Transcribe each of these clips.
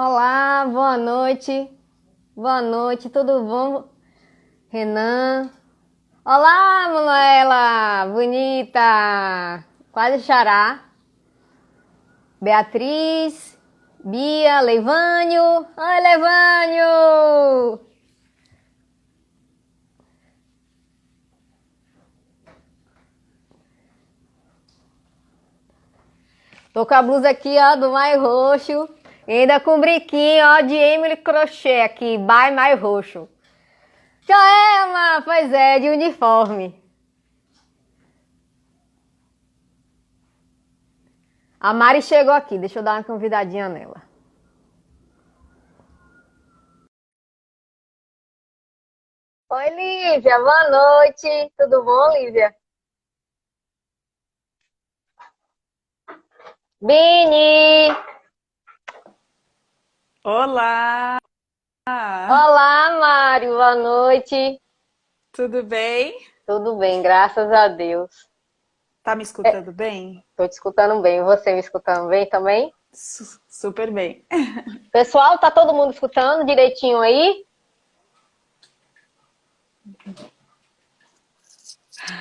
Olá, boa noite. Boa noite, tudo bom? Renan. Olá, Manuela, bonita. Quase xará. Beatriz, Bia, Leivânio. Oi, Leivânio. Tô com a blusa aqui, ó, do Mai Roxo. E ainda com brinquinho, ó, de Emily Crochê aqui, by Mai Roxo. Joelma, pois é, de uniforme. A Mari chegou aqui, deixa eu dar uma convidadinha nela. Oi, Lívia, boa noite. Tudo bom, Lívia? Bini! Olá! Olá, Mário, boa noite. Tudo bem? Tudo bem, graças a Deus. Tá me escutando bem? Tô te escutando bem, você me escutando bem também? Super bem. Pessoal, tá todo mundo escutando direitinho aí?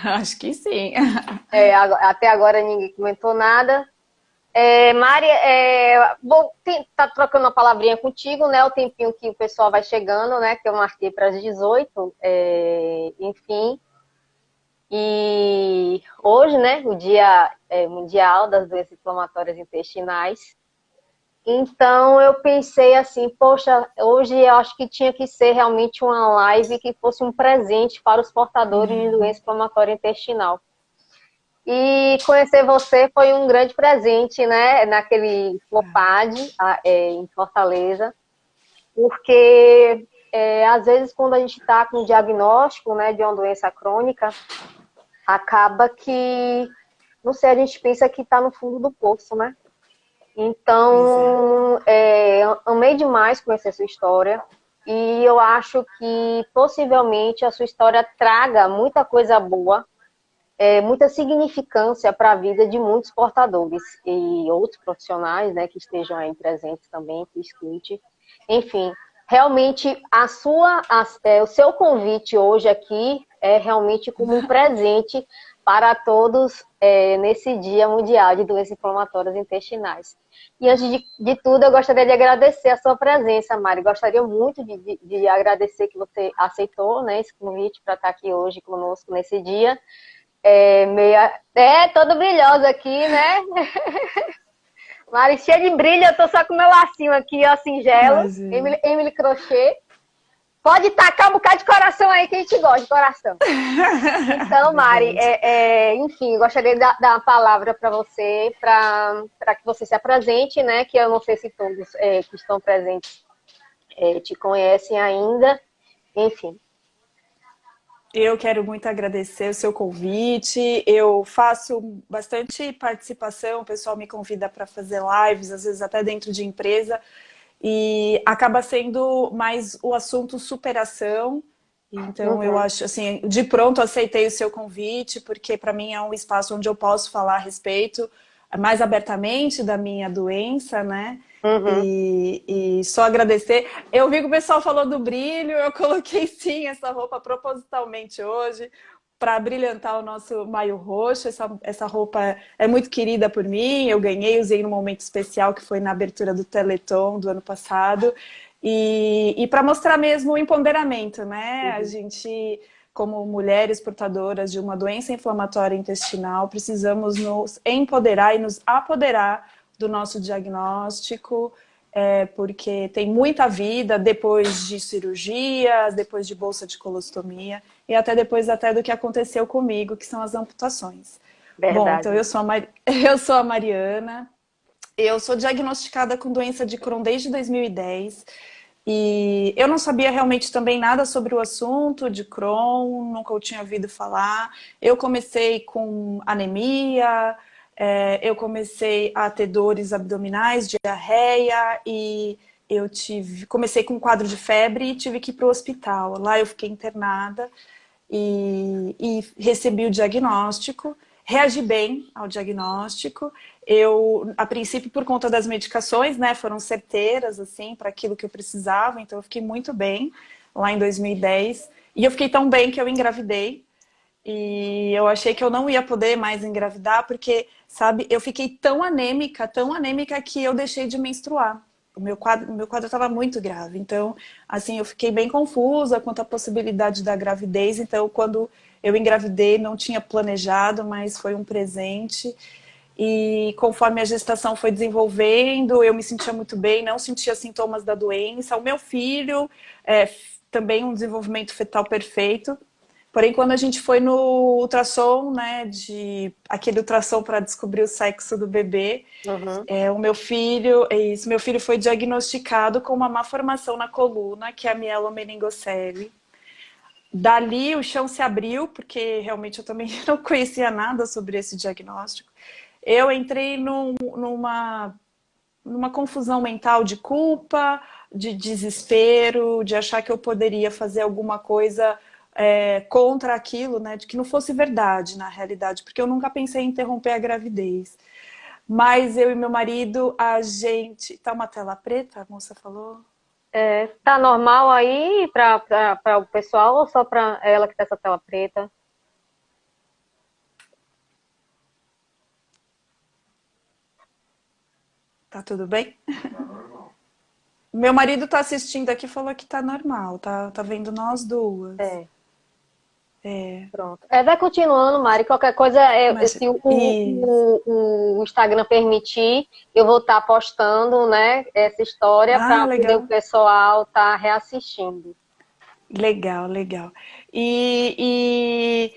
Acho que sim. Até agora ninguém comentou nada. Mari, vou tá trocando uma palavrinha contigo, né? O tempinho que o pessoal vai chegando, né? Que eu marquei para as 18, enfim. E hoje, né? O Dia Mundial das Doenças Inflamatórias Intestinais. Então eu pensei assim, poxa, hoje eu acho que tinha que ser realmente uma live que fosse um presente para os portadores de doença inflamatória intestinal. E conhecer você foi um grande presente, né, naquele FLOPAD, em Fortaleza, porque às vezes quando a gente está com o diagnóstico, né, de uma doença crônica, acaba que, não sei, a gente pensa que está no fundo do poço, né? Pois é. Então, amei demais conhecer a sua história e eu acho que possivelmente a sua história traga muita coisa boa, muita significância para a vida de muitos portadores e outros profissionais, né, que estejam aí presentes também, que escute. Enfim, realmente o seu convite hoje aqui é realmente como um presente para todos nesse Dia Mundial de Doenças Inflamatórias Intestinais. E antes de tudo, eu gostaria de agradecer a sua presença, Mari. Gostaria muito de agradecer que você aceitou, né, esse convite para estar aqui hoje conosco nesse dia. Toda brilhosa aqui, né? Mari, cheia de brilho, eu tô só com meu lacinho aqui, ó, singelo. Imagina. Emily Crochê. Pode tacar um bocado de coração aí, que a gente gosta de coração. Então, Mari, Verdade. enfim, gostaria de dar uma palavra para você, para que você se apresente, né? Que eu não sei se todos que estão presentes te conhecem ainda. Enfim. Eu quero muito agradecer o seu convite. Eu faço bastante participação, o pessoal me convida para fazer lives, às vezes até dentro de empresa, e acaba sendo mais o assunto superação. Então eu Uhum, acho assim, de pronto aceitei o seu convite, porque para mim é um espaço onde eu posso falar a respeito mais abertamente da minha doença, né? uhum. E só agradecer. Eu vi que o pessoal falou do brilho, eu coloquei sim essa roupa propositalmente hoje para brilhantar o nosso maio roxo. Essa roupa é muito querida por mim, eu ganhei, usei num momento especial que foi na abertura do Teleton do ano passado. E para mostrar mesmo o empoderamento, né? A Uhum. gente, como mulheres portadoras de uma doença inflamatória intestinal, precisamos nos empoderar e nos apoderar do nosso diagnóstico, porque tem muita vida depois de cirurgias, depois de bolsa de colostomia e até depois até do que aconteceu comigo, que são as amputações. Bom, então Verdade. eu sou a Mariana, eu sou diagnosticada com doença de Crohn desde 2010 e eu não sabia realmente também nada sobre o assunto de Crohn, nunca eu tinha ouvido falar. Eu comecei com anemia, eu comecei a ter dores abdominais, diarreia e comecei com um quadro de febre e tive que ir para o hospital. Lá eu fiquei internada e recebi o diagnóstico. reagi bem ao diagnóstico. Eu, a princípio, por conta das medicações, né, foram certeiras, assim, para aquilo que eu precisava, então eu fiquei muito bem lá em 2010. E eu fiquei tão bem que eu engravidei. E eu achei que eu não ia poder mais engravidar, porque, sabe, eu fiquei tão anêmica que eu deixei de menstruar. O meu quadro estava muito grave. Então, assim, eu fiquei bem confusa quanto à possibilidade da gravidez. Então, quando eu engravidei, não tinha planejado, mas foi um presente. E conforme a gestação foi desenvolvendo, eu me sentia muito bem, não sentia sintomas da doença. O meu filho, também um desenvolvimento fetal perfeito. Porém, quando a gente foi no ultrassom, né, aquele ultrassom para descobrir o sexo do bebê, Uhum. meu filho foi diagnosticado com uma má formação na coluna, que é a mielomeningocele. Dali o chão se abriu, porque realmente eu também não conhecia nada sobre esse diagnóstico. Eu entrei numa confusão mental de culpa, de desespero, de achar que eu poderia fazer alguma coisa contra aquilo, né? De que não fosse verdade na realidade, porque eu nunca pensei em interromper a gravidez. Mas eu e meu marido, a gente... Tá uma tela preta, a moça falou? Tá normal aí para o pessoal ou só para ela que tá essa tela preta? Tá tudo bem? Meu marido tá assistindo aqui e falou que tá normal, tá vendo nós duas. É. Pronto. Vai continuando, Mari. Qualquer coisa, Mas, se isso. o Instagram permitir, eu vou estar postando, né, essa história Ah, para poder o legal. pessoal estar reassistindo. Legal, legal. E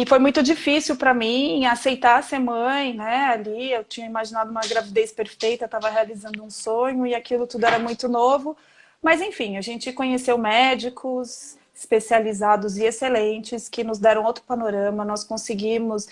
foi muito difícil para mim aceitar ser mãe, né? Ali eu tinha imaginado uma gravidez perfeita, estava realizando um sonho e aquilo tudo era muito novo. Mas enfim, a gente conheceu médicos especializados e excelentes que nos deram outro panorama. Nós conseguimos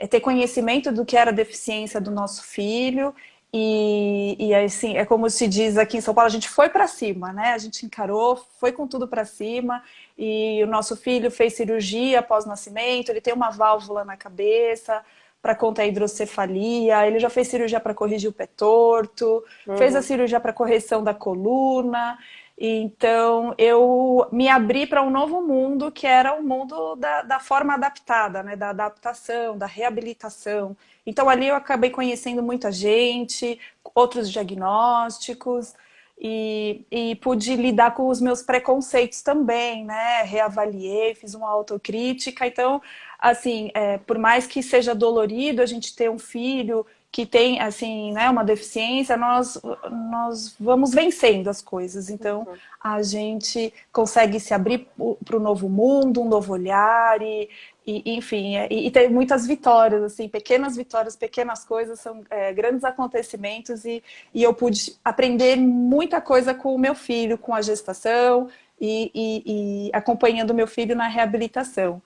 ter conhecimento do que era a deficiência do nosso filho. E assim, é como se diz aqui em São Paulo, a gente foi para cima, né? A gente encarou, foi com tudo para cima. E o nosso filho fez cirurgia após o nascimento, ele tem uma válvula na cabeça para conter a hidrocefalia, ele já fez cirurgia para corrigir o pé torto, fez a Uhum. cirurgia para correção da coluna. Então, eu me abri para um novo mundo, que era o mundo da forma adaptada, né? Da adaptação, da reabilitação. Então, ali eu acabei conhecendo muita gente, outros diagnósticos, e pude lidar com os meus preconceitos também, né? Reavaliei, fiz uma autocrítica. Então, assim, por mais que seja dolorido a gente ter um filho que tem, assim, né, uma deficiência, nós vamos vencendo as coisas. Então, a gente consegue se abrir para o novo mundo, um novo olhar enfim, e ter muitas vitórias, assim, pequenas vitórias, pequenas coisas, são grandes acontecimentos e eu pude aprender muita coisa com o meu filho, com a gestação e acompanhando o meu filho na reabilitação.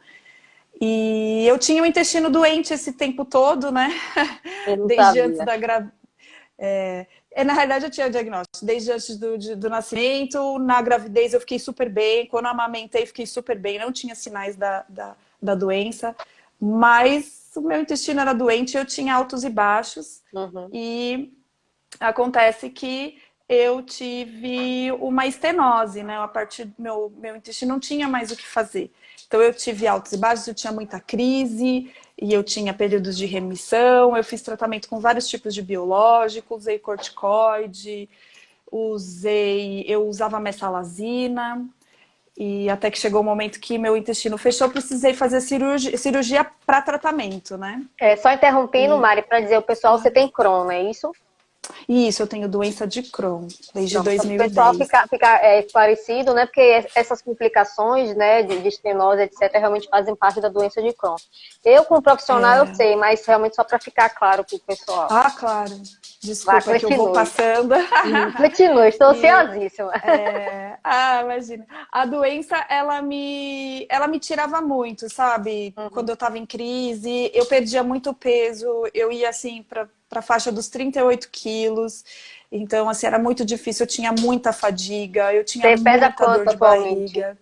E eu tinha o intestino doente esse tempo todo, né? Eu não Desde antes sabia. da gravidez. Na realidade, eu tinha o diagnóstico desde antes do nascimento. Na gravidez, eu fiquei super bem. Quando eu amamentei, fiquei super bem. Não tinha sinais da doença. Mas o meu intestino era doente, eu tinha altos e baixos. Uhum. E acontece que eu tive uma estenose, né? A partir do meu intestino não tinha mais o que fazer. Então eu tive altos e baixos, eu tinha muita crise e eu tinha períodos de remissão. Eu fiz tratamento com vários tipos de biológicos, usei corticoide, eu usava mesalazina. E até que chegou o momento que meu intestino fechou, eu precisei fazer cirurgia para tratamento, né? Só interrompendo, E Mari, para dizer ao pessoal, você tem Crohn, é isso? isso, eu tenho doença de Crohn desde Pronto, para o pessoal 2010. ficar esclarecido, né? Porque essas complicações, né, de estenose, etc., realmente fazem parte da doença de Crohn. Eu, como profissional, eu sei, mas realmente só para ficar claro para o pessoal. Ah, claro. Vai, Desculpa que eu vou continue. passando. Continue, estou E, ansiosíssima. imagina. A doença, ela me tirava muito, sabe? Quando Uhum. eu tava em crise, eu perdia muito peso, eu ia assim para a faixa dos 38 quilos. Então, assim, era muito difícil, eu tinha muita fadiga, eu tinha Você pesa muita dor quanto de atualmente? barriga.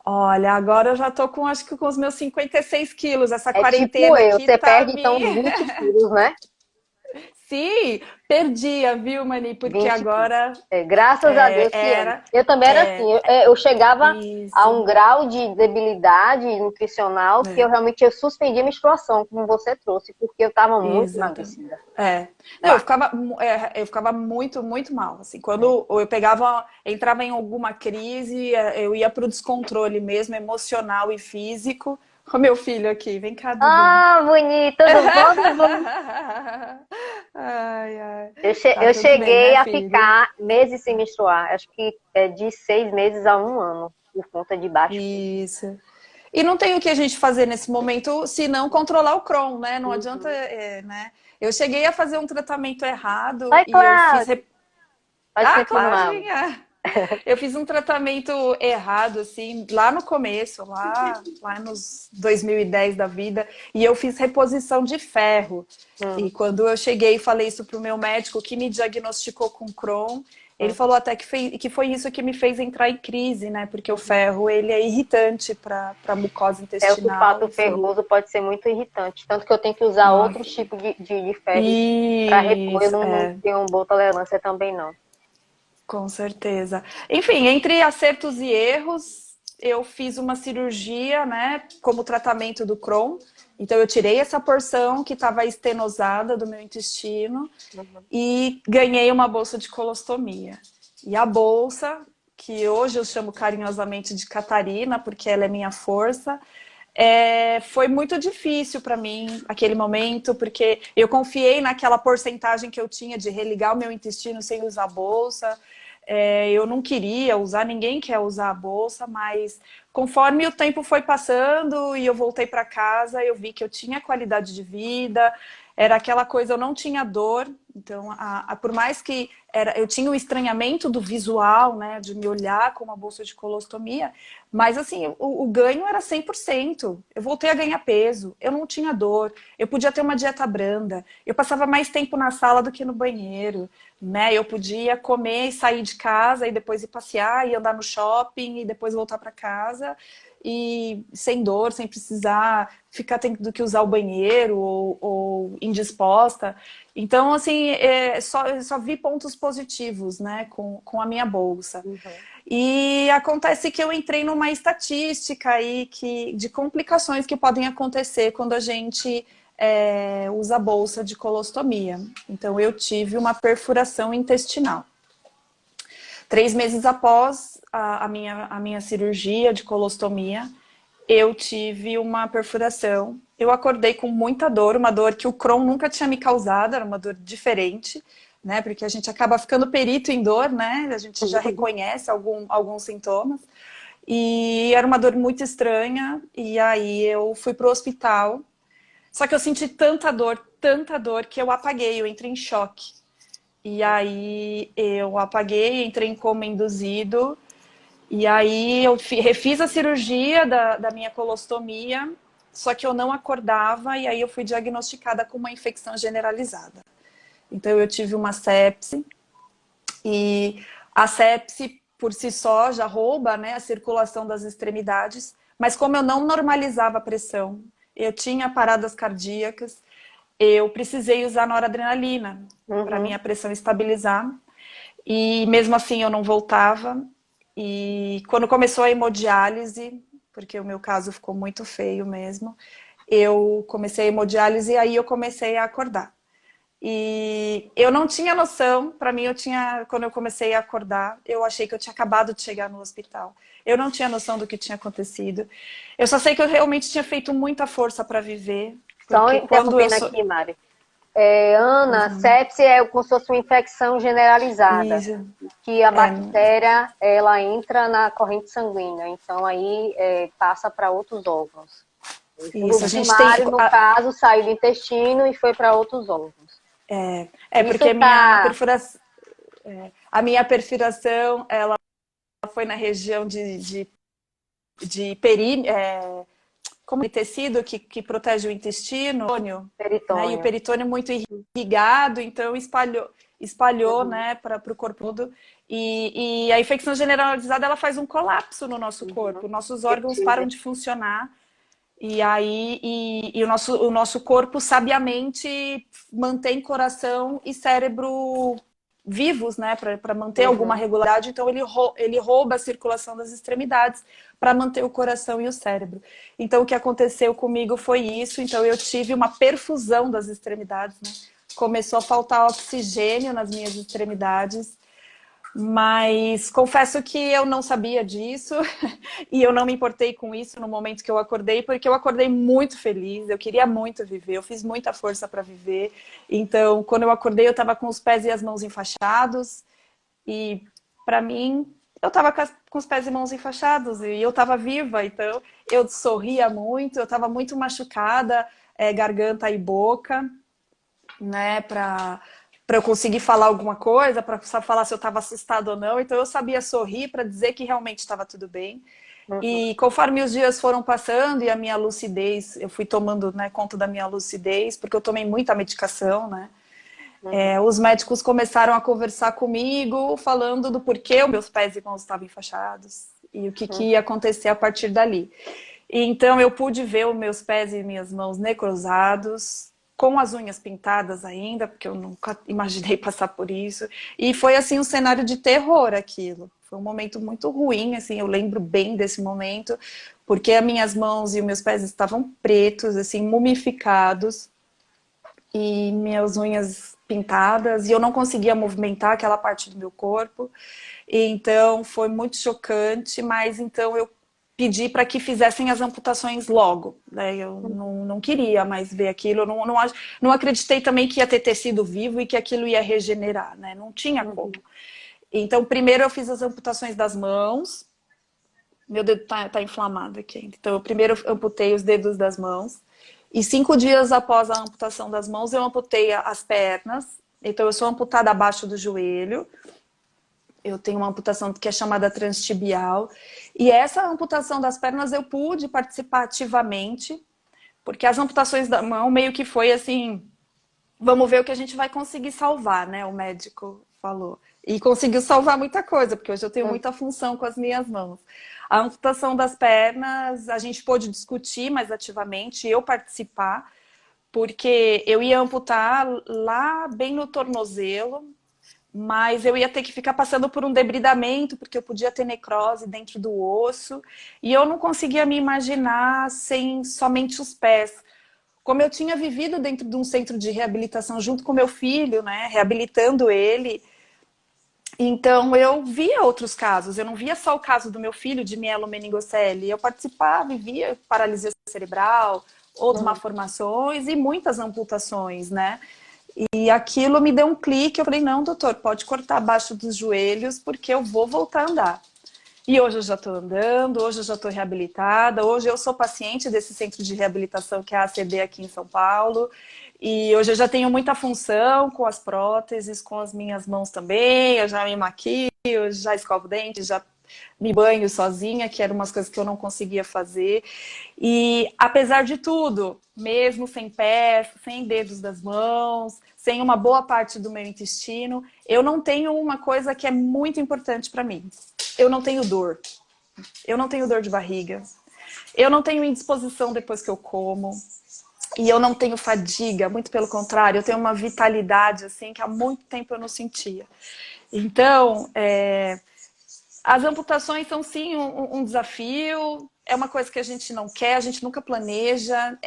Olha, agora eu já tô com, acho que com os meus 56 quilos. Essa É tipo quarentena eu, aqui você tá perde me... então 20 quilos, né? Sim, perdia, viu, Mani? Porque 20 quilos. agora É, graças a Deus que é. era... Eu também era assim, É, eu chegava a isso. um grau de debilidade nutricional que eu É. realmente eu suspendi a menstruação, como você trouxe, porque eu estava muito Exatamente. emagrecida. É. Não, Bah, eu ficava muito, muito mal. Assim, é. quando eu entrava em alguma crise, eu ia para o descontrole mesmo, emocional e físico. O meu filho aqui, vem cá, Dudu. Ah, bonito, tudo bom, Dudu? Ai, ai. Tá Eu tudo bem, cheguei né, a filho? ficar meses sem menstruar, acho que é de 6 meses a um ano, por conta de baixo peso. Isso. E não tem o que a gente fazer nesse momento se não controlar o Crohn, né? Não adianta, Uhum. né? Eu cheguei a fazer um tratamento errado Oi, e eu fiz. Cláudia, pode Ah, continuar. Claudinha! Eu fiz um tratamento errado, assim, lá no começo, lá nos 2010 da vida, e eu fiz reposição de ferro. Hum, E quando eu cheguei e falei isso para o meu médico, que me diagnosticou com Crohn, ele hum. falou até que foi isso que me fez entrar em crise, né? Porque o ferro, ele é irritante para a mucosa É, o intestinal, sulfato enfim. ferroso pode ser muito irritante, tanto que eu tenho que usar Nossa. outros tipos de ferro para repor. Eu Isso, não é. tenho boa tolerância também, não. Com certeza. Enfim, entre acertos e erros, eu fiz uma cirurgia, né, como tratamento do Crohn. Então, eu tirei essa porção que estava estenosada do meu intestino Uhum. e ganhei uma bolsa de colostomia. E a bolsa, que hoje eu chamo carinhosamente de Catarina, porque ela é minha força, foi muito difícil para mim aquele momento, porque eu confiei naquela porcentagem que eu tinha de religar o meu intestino sem usar a bolsa. Eu não queria usar, ninguém quer usar a bolsa, mas conforme o tempo foi passando e eu voltei para casa, eu vi que eu tinha qualidade de vida, era aquela coisa, eu não tinha dor, então, por mais que eu tinha o estranhamento do visual, né, de me olhar com uma bolsa de colostomia, mas assim, o ganho era 100%. Eu voltei a ganhar peso, eu não tinha dor, eu podia ter uma dieta branda, eu passava mais tempo na sala do que no banheiro, né? Eu podia comer e sair de casa e depois ir passear e andar no shopping e depois voltar para casa e sem dor, sem precisar ficar tendo que usar o banheiro ou indisposta. Então, assim, só vi pontos positivos, né, com a minha bolsa. Uhum. E acontece que eu entrei numa estatística aí de complicações que podem acontecer quando a gente usa a bolsa de colostomia. Então, eu tive uma perfuração intestinal. 3 meses após a minha cirurgia de colostomia, eu tive uma perfuração. Eu acordei com muita dor, uma dor que o Crohn nunca tinha me causado, era uma dor diferente, né? Porque a gente acaba ficando perito em dor, né? A gente já reconhece alguns sintomas. E era uma dor muito estranha. E aí eu fui pro hospital. Só que eu senti tanta dor, que eu apaguei, eu entrei em choque. E aí eu apaguei, entrei em coma induzido. E aí eu refiz a cirurgia da minha colostomia, só que eu não acordava e aí eu fui diagnosticada com uma infecção generalizada. Então eu tive uma sepse e a sepse por si só já rouba, né, a circulação das extremidades, mas como eu não normalizava a pressão, eu tinha paradas cardíacas, eu precisei usar noradrenalina para Uhum. minha pressão estabilizar. E mesmo assim eu não voltava. E quando começou a hemodiálise, porque o meu caso ficou muito feio mesmo, eu comecei a hemodiálise e aí eu comecei a acordar. E eu não tinha noção, para mim quando eu comecei a acordar, eu achei que eu tinha acabado de chegar no hospital. Eu não tinha noção do que tinha acontecido. Eu só sei que eu realmente tinha feito muita força para viver, Só porque quando eu interrompendo sou... aqui, Mari. Ana, Uhum. sepse é como se fosse uma infecção generalizada, Isso. que a É, bactéria ela entra na corrente sanguínea, então aí passa para outros órgãos. Esse isso. A bulbo gente tem... primário, no caso, saiu do intestino e foi para outros órgãos. Porque Isso tá. a minha perfuração, ela foi na região de como é tecido que protege o intestino, né? E o Peritônio. peritônio é muito irrigado, então espalhou, Uhum. né, para o corpo todo. E a infecção generalizada, ela faz um colapso no nosso corpo. Nossos órgãos param de funcionar. E aí o nosso corpo sabiamente mantém coração e cérebro vivos, né, para manter alguma regularidade. Então ele rouba a circulação das extremidades para manter o coração e o cérebro. Então o que aconteceu comigo foi isso. Então eu tive uma perfusão das extremidades, né? Começou a faltar oxigênio nas minhas extremidades. Mas confesso que eu não sabia disso e eu não me importei com isso no momento que eu acordei, porque eu acordei muito feliz, eu queria muito viver, eu fiz muita força para viver. Então, quando eu acordei, eu estava com os pés e as mãos enfaixados e, para mim, eu estava com os pés e mãos enfaixados e eu estava viva, então eu sorria muito, eu estava muito machucada, garganta e boca, né, para eu conseguir falar alguma coisa, para falar se eu estava assustada ou não. Então eu sabia sorrir para dizer que realmente estava tudo bem. E conforme os dias foram passando e a minha lucidez, eu fui tomando, né, conta da minha lucidez, porque eu tomei muita medicação, né? Os médicos começaram a conversar comigo, falando do porquê os meus pés e mãos estavam enfaixados e o que ia acontecer a partir dali. E então eu pude ver os meus pés e minhas mãos necrosados, com as unhas pintadas ainda, porque eu nunca imaginei passar por isso. E foi, assim, um cenário de terror aquilo. Foi um momento muito ruim, assim, eu lembro bem desse momento, porque as minhas mãos e os meus pés estavam pretos, assim, mumificados, e minhas unhas pintadas, e eu não conseguia movimentar aquela parte do meu corpo. E então foi muito chocante, mas então eu pedi para que fizessem as amputações logo, né? Eu não queria mais ver aquilo, eu não acreditei também que ia ter tecido vivo e que aquilo ia regenerar, né? Não tinha como. Então, primeiro eu fiz as amputações das mãos, meu dedo tá inflamado aqui ainda. Então, eu primeiro amputei os dedos das mãos, e 5 dias após a amputação das mãos, eu amputei as pernas. Então, eu sou amputada abaixo do joelho. Eu tenho uma amputação que é chamada transtibial. E essa amputação das pernas eu pude participar ativamente, porque as amputações da mão meio que foi assim, vamos ver o que a gente vai conseguir salvar, né? O médico falou. E conseguiu salvar muita coisa, porque hoje eu tenho muita função com as minhas mãos. A amputação das pernas, a gente pôde discutir mais ativamente, eu participar, porque eu ia amputar lá bem no tornozelo, mas eu ia ter que ficar passando por um debridamento, porque eu podia ter necrose dentro do osso, e eu não conseguia me imaginar sem somente os pés. Como eu tinha vivido dentro de um centro de reabilitação junto com meu filho, né, reabilitando ele, então eu via outros casos, eu não via só o caso do meu filho de mielomeningocele, eu participava e via paralisia cerebral, outras malformações e muitas amputações, né? E aquilo me deu um clique, eu falei, não, doutor, pode cortar abaixo dos joelhos, porque eu vou voltar a andar. E hoje eu já estou andando, hoje eu já estou reabilitada, hoje eu sou paciente desse centro de reabilitação que é a ACD aqui em São Paulo, e hoje eu já tenho muita função com as próteses, com as minhas mãos também, eu já me maquio, já escovo dentes, já me banho sozinha, que eram umas coisas que eu não conseguia fazer. E apesar de tudo, mesmo sem pés, sem dedos das mãos, sem uma boa parte do meu intestino, eu não tenho uma coisa que é muito importante para mim. Eu não tenho dor. Eu não tenho dor de barriga. Eu não tenho indisposição depois que eu como. E eu não tenho fadiga, muito pelo contrário, eu tenho uma vitalidade assim que há muito tempo eu não sentia. Então, as amputações são sim um desafio, é uma coisa que a gente não quer, a gente nunca planeja,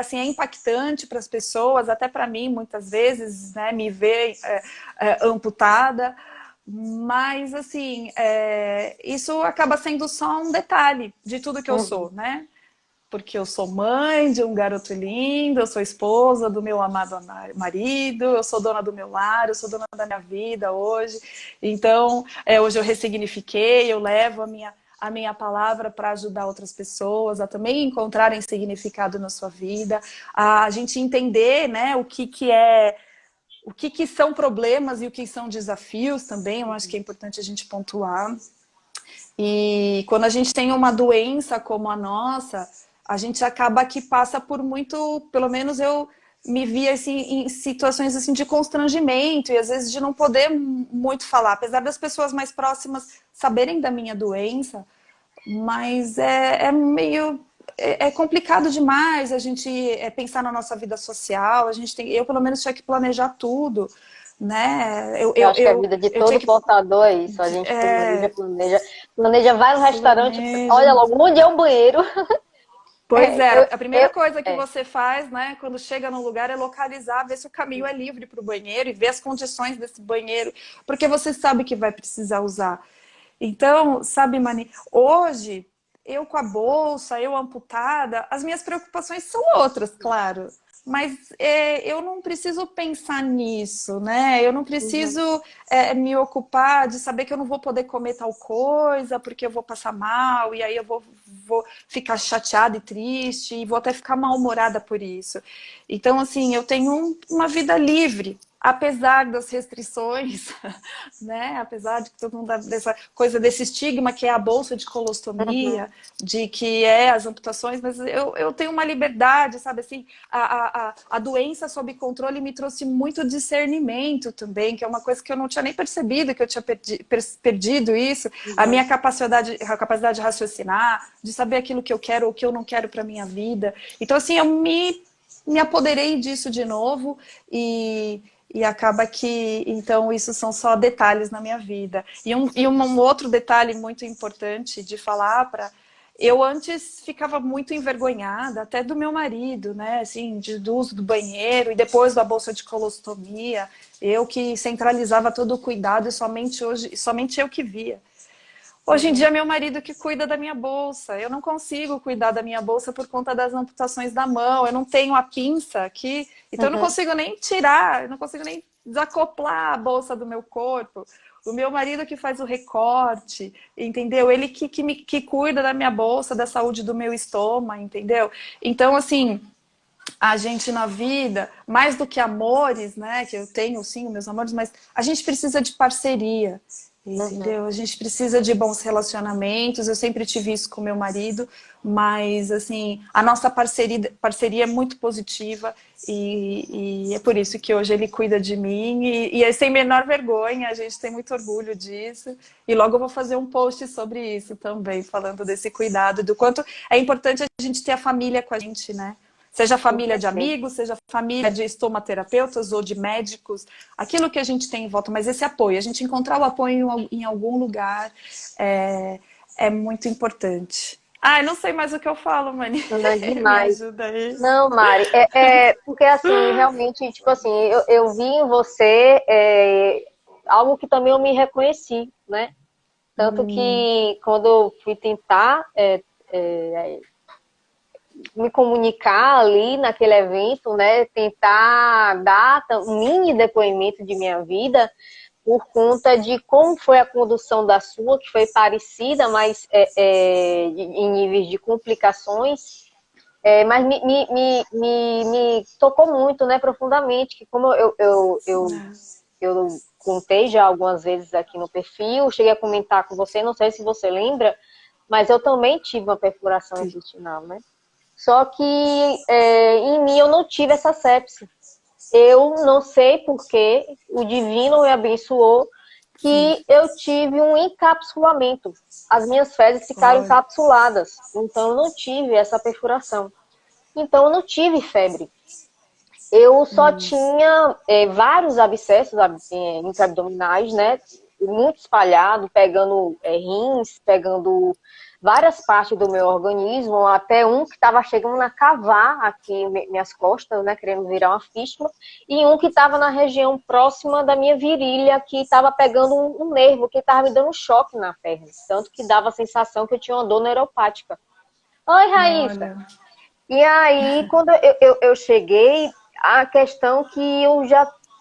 assim, é impactante para as pessoas, até para mim muitas vezes, né, me ver amputada, mas assim, isso acaba sendo só um detalhe de tudo que eu sou, né? Porque eu sou mãe de um garoto lindo, eu sou esposa do meu amado marido, eu sou dona do meu lar, eu sou dona da minha vida hoje. Então, hoje eu ressignifiquei, eu levo a minha palavra para ajudar outras pessoas a também encontrarem significado na sua vida, a gente entender, né, o que são problemas e o que são desafios também, eu acho que é importante a gente pontuar. E quando a gente tem uma doença como a nossa, a gente acaba que passa por muito, pelo menos eu me via assim, em situações assim, de constrangimento e às vezes de não poder muito falar, apesar das pessoas mais próximas saberem da minha doença, mas é meio é complicado demais a gente pensar na nossa vida social, a gente tem, eu pelo menos tinha que planejar tudo, né? Eu acho que a vida de eu tinha todo que portador é isso. A gente planeja, vai no restaurante, planeja. olha logo onde é o banheiro. Pois é, a primeira Eu, coisa que é. você faz, né, quando chega num lugar é localizar, ver se o caminho é livre para o banheiro e ver as condições desse banheiro, porque você sabe que vai precisar usar. Então, sabe, Mani, hoje, eu com a bolsa, eu amputada, as minhas preocupações são outras, claro. Mas eu não preciso pensar nisso, né? Eu não Uhum. preciso me ocupar de saber que eu não vou poder comer tal coisa, porque eu vou passar mal, e aí eu vou ficar chateada e triste, e vou até ficar mal-humorada por isso. Então, assim, eu tenho uma vida livre, apesar das restrições, né? Apesar de que todo mundo dessa coisa desse estigma que é a bolsa de Uhum. colostomia, de que é as amputações, mas eu tenho uma liberdade, sabe assim, a doença sob controle me trouxe muito discernimento também, que é uma coisa que eu não tinha nem percebido, que eu tinha perdido isso, Uhum. a capacidade de raciocinar, de saber aquilo que eu quero ou que eu não quero para minha vida. Então, assim, eu me apoderei disso de novo e acaba que, então, isso são só detalhes na minha vida. Um outro detalhe muito importante de falar para. Eu antes ficava muito envergonhada, até do meu marido, né? Assim, do uso do banheiro e depois da bolsa de colostomia. Eu que centralizava todo o cuidado e somente eu que via. Hoje em Uhum. dia, meu marido que cuida da minha bolsa. Eu não consigo cuidar da minha bolsa por conta das amputações da mão. Eu não tenho a pinça aqui, então eu não Uhum. consigo nem tirar, eu não consigo nem desacoplar a bolsa do meu corpo. O meu marido que faz o recorte, entendeu? Ele que cuida da minha bolsa, da saúde do meu estômago, entendeu? Então, assim, a gente na vida, mais do que amores, né? Que eu tenho sim, meus amores, mas a gente precisa de parceria, Uhum. entendeu? A gente precisa de bons relacionamentos. Eu sempre tive isso com meu marido, mas assim, a nossa parceria é muito positiva e é por isso que hoje ele cuida de mim e é sem menor vergonha, a gente tem muito orgulho disso. E logo eu vou fazer um post sobre isso também, falando desse cuidado, do quanto é importante a gente ter a família com a gente, né? Seja Com família de certeza. amigos, seja família de estomaterapeutas ou de médicos, aquilo que a gente tem em volta, mas esse apoio, a gente encontrar o apoio em algum lugar é, é muito importante. Ai, não sei mais o que eu falo, Mani. Não é Me demais. ajuda aí. Não, Mari, porque assim, realmente, tipo assim, eu vi em você algo que também eu me reconheci, né? Tanto que quando eu fui tentar me comunicar ali naquele evento, né? Tentar dar um mini depoimento de minha vida por conta de como foi a condução da sua, que foi parecida, mas em níveis de complicações. Mas me tocou muito, né, profundamente, que como eu contei já algumas vezes aqui no perfil, cheguei a comentar com você, não sei se você lembra, mas eu também tive uma perfuração Sim. intestinal, né? Só que em mim eu não tive essa sepse. Eu não sei porque o divino me abençoou Sim. que eu tive um encapsulamento. As minhas fezes ficaram Olha. encapsuladas, então eu não tive essa perfuração. Então eu não tive febre. Eu só tinha vários abscessos intraabdominais, né? Muito espalhado, pegando rins, pegando várias partes do meu organismo, até um que estava chegando a cavar aqui minhas costas, né? Querendo virar uma fístula, e um que estava na região próxima da minha virilha, que estava pegando um nervo, que estava me dando um choque na perna. Tanto que dava a sensação que eu tinha uma dor neuropática. Oi, Raíssa. Olha. E aí, quando eu cheguei, a questão que eu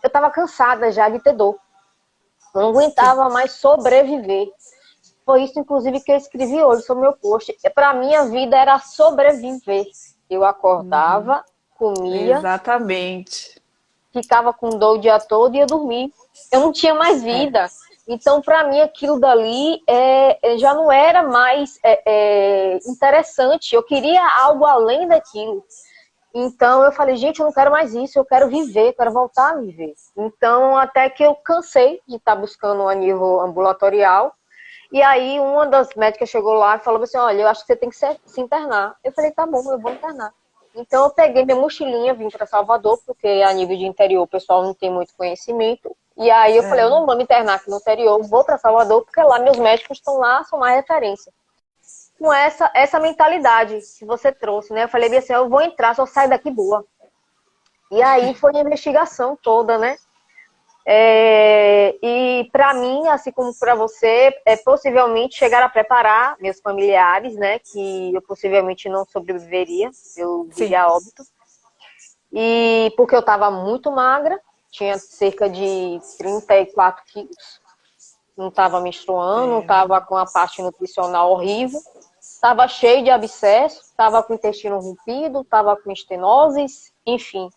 estava cansada já de ter dor. Eu não Sim. aguentava mais sobreviver. Foi isso, inclusive, que eu escrevi hoje sobre o meu post. Para mim, a vida era sobreviver. Eu acordava, comia, Exatamente. ficava com dor o dia todo e ia dormir. Eu não tinha mais É. vida. Então, para mim, aquilo dali já não era mais interessante. Eu queria algo além daquilo. Então eu falei, gente, eu não quero mais isso, eu quero viver, eu quero voltar a viver. Então até que eu cansei de estar buscando a nível ambulatorial. E aí uma das médicas chegou lá e falou assim, olha, eu acho que você tem que se internar. Eu falei, tá bom, eu vou internar. Então eu peguei minha mochilinha, vim para Salvador, porque a nível de interior o pessoal não tem muito conhecimento. E aí eu falei, eu não vou me internar aqui no interior, vou para Salvador, porque lá meus médicos estão lá, são mais referência. Com essa mentalidade que você trouxe, né? Eu falei assim, eu vou entrar, só saio daqui boa. E aí foi a investigação toda, né? E para mim, assim como para você, possivelmente chegar a preparar meus familiares, né? Que eu possivelmente não sobreviveria, eu viria a óbito. E porque eu estava muito magra, tinha cerca de 34 quilos, não estava menstruando, não estava com a parte nutricional horrível, estava cheio de abscesso, estava com o intestino rompido, estava com estenoses, enfim.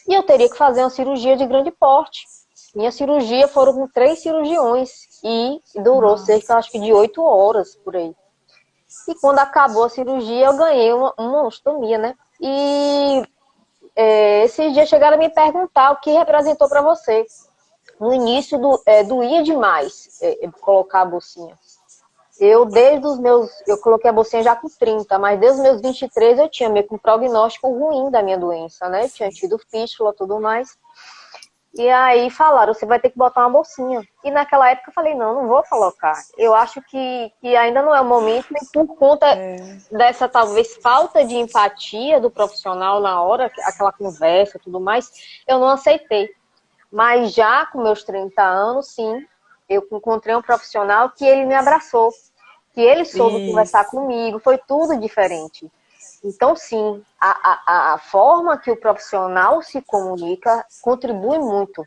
E eu teria que fazer uma cirurgia de grande porte. Minha cirurgia foram 3 cirurgiões e durou cerca, acho que de 8 horas por aí. E quando acabou a cirurgia, eu ganhei uma ostomia, né? E esses dias chegaram a me perguntar o que representou para você. No início doía demais colocar a bolsinha. Eu coloquei a bolsinha já com 30, mas desde os meus 23 eu tinha meio que um prognóstico ruim da minha doença, né? Tinha tido fístula e tudo mais. E aí falaram, você vai ter que botar uma bolsinha. E naquela época eu falei, não vou colocar. Eu acho que ainda não é o momento, e por conta dessa talvez falta de empatia do profissional na hora, aquela conversa e tudo mais, eu não aceitei. Mas já com meus 30 anos, sim, eu encontrei um profissional que ele me abraçou, que ele soube conversar comigo, foi tudo diferente. Então, sim, a forma que o profissional se comunica contribui muito.